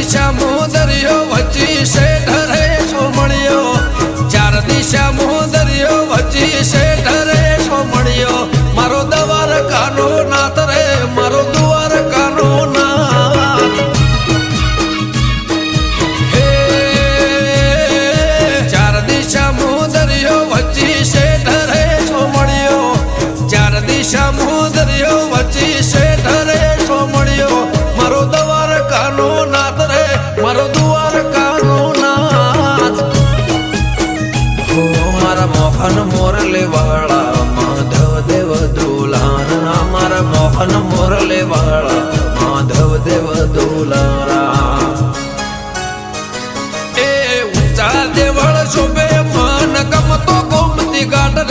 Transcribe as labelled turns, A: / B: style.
A: દિશા મોદરિયો વચ્ચી શેઠ રે સોમણિયો ચાર દિશા મોદરિયો વચ્ચી શેઠ રે સોમણિયો મારો દ્વારકાનો નાથ રે મારો દ્વારકાનો નાથ હે ચાર દિશા મોદરિયો વચ્ચી શેઠ રે સોમણિયો ચાર દિશા મોદરિયો વચ્ચી શેઠ રે સોમણિયો મારો દ્વારકાનો નાથ રે મારો દ્વારકાનો નાથ ઓ મારા મોહન મોરલે વાળા માધવ દેવ દુલારા મારા મોહન મોરલે વાળા માધવ દેવ દુલારા એ ઊંચા દેવળ શોભે મન ગમતો ગોમતી ઘાટ